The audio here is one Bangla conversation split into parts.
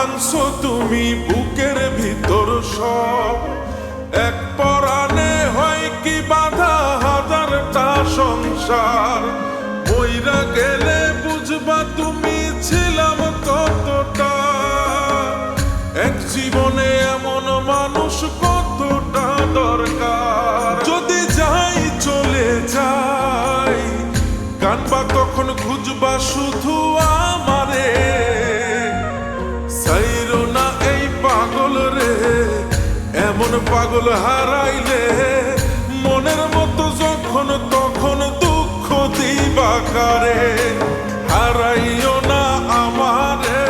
ভাঙছো তুমি বুকের ভিতর সব, এক পরাণে হয় কি বাধা হাজারটা সংসার। মইরা গেলে বুঝবা তুমি ছিলাম কতটা, এক জীবনে এমন মানুষ কতটা দরকার। যদি যাই চলে যাই কানবা তখন খুঁজবা শুধু আমারে, সাইরো না এই পাগল রে। এমন পাগল হারাইলে মনের মতো যখন তখন দুঃখ দিবা কারে। হারাইও না আমারে,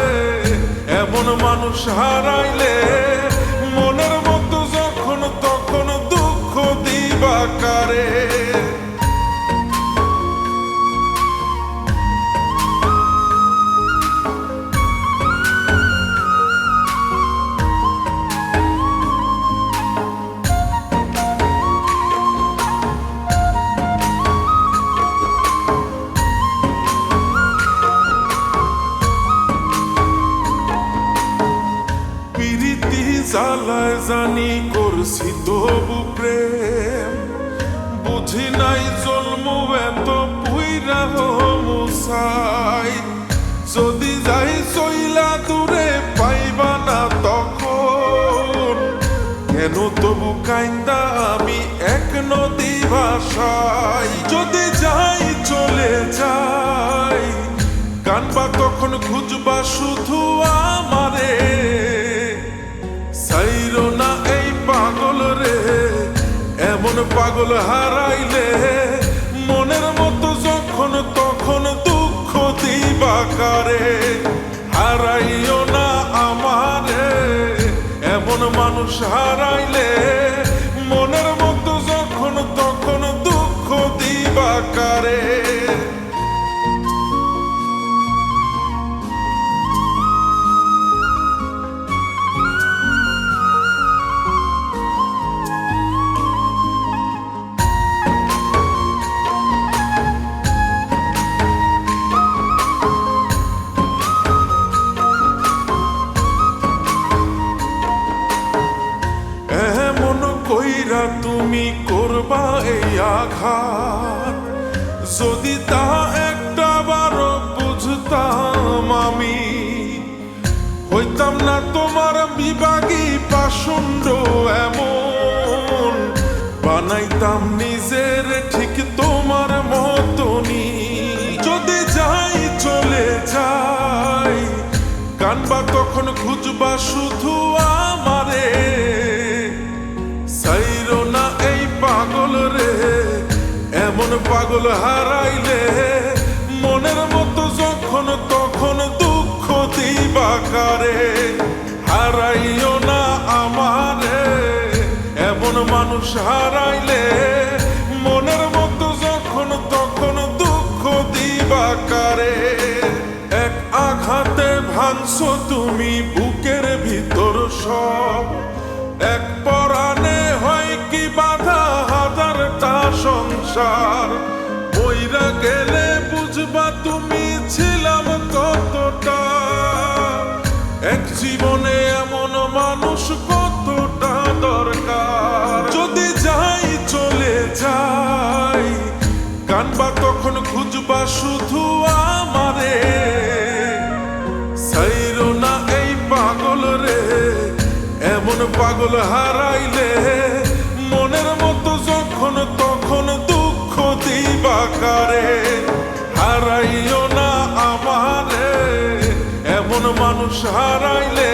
এমন মানুষ হারাইলে মনের মতো যখন তখন দুঃখ দিবা কারে। জ্বালায় জানি করছি তবু প্রেম, বুঝি নাই জন্ম এত পুইরা মুসাই। যদি যাই চইলা দূরে পাইবা না তখন, কেন তবু কাইন্দা আমি এক নদী ভাষাই। যদি যাই চলে যাই কানবা তখন খুঁজবা শুধু আমারে, সাইরো না এই পাগল রে। এমন পাগল হারাইলে মনের মতো যখন তখন দুঃখ দিবা কারে। হারাইও না আমারে, এমন মানুষ হারাইলে মনের মতো যখন তখন দুঃখ দিবা কারে। কইরা তুমি করবা এই আঘাত, যদি তা একটা বারো বুঝতাম আমি, হইতাম না তোমার বিভাগী পাষণ্ড এমন। বানাইতাম নিজের ঠিক তোমার মতনই। যদি যাই চলে যাই কানবা তখন খুঁজবা শুধু আমারে, সাইরো না এই পাগল রে। এমন পাগল হারাইলে মনের মতো যখন তখন দুঃখ দিবা কারে। হারাইও না আমারে, এমন মানুষ হারাইলে মনের মতো যখন তখন দুঃখ দিবা কারে। এক আঘাতে ভাঙছো তুমি বুকের ভিতর সব, এক পরাণে হয় কি বাধা হাজারটা সংসার। মইরা গেলে বুঝবা তুমি ছিলাম কতটা, এক জীবনে এমন মানুষ কতটা দরকার। যদি যাই চলে যাই কানবা তখন খুঁজবা শুধু আমারে, সাইরো না এই পাগল রে। এমন পাগল হারাইলে মনের মতো যখন তখন দুঃখ দিবা কারে। হারাইও না আমারে, এমন মানুষ হারাইলে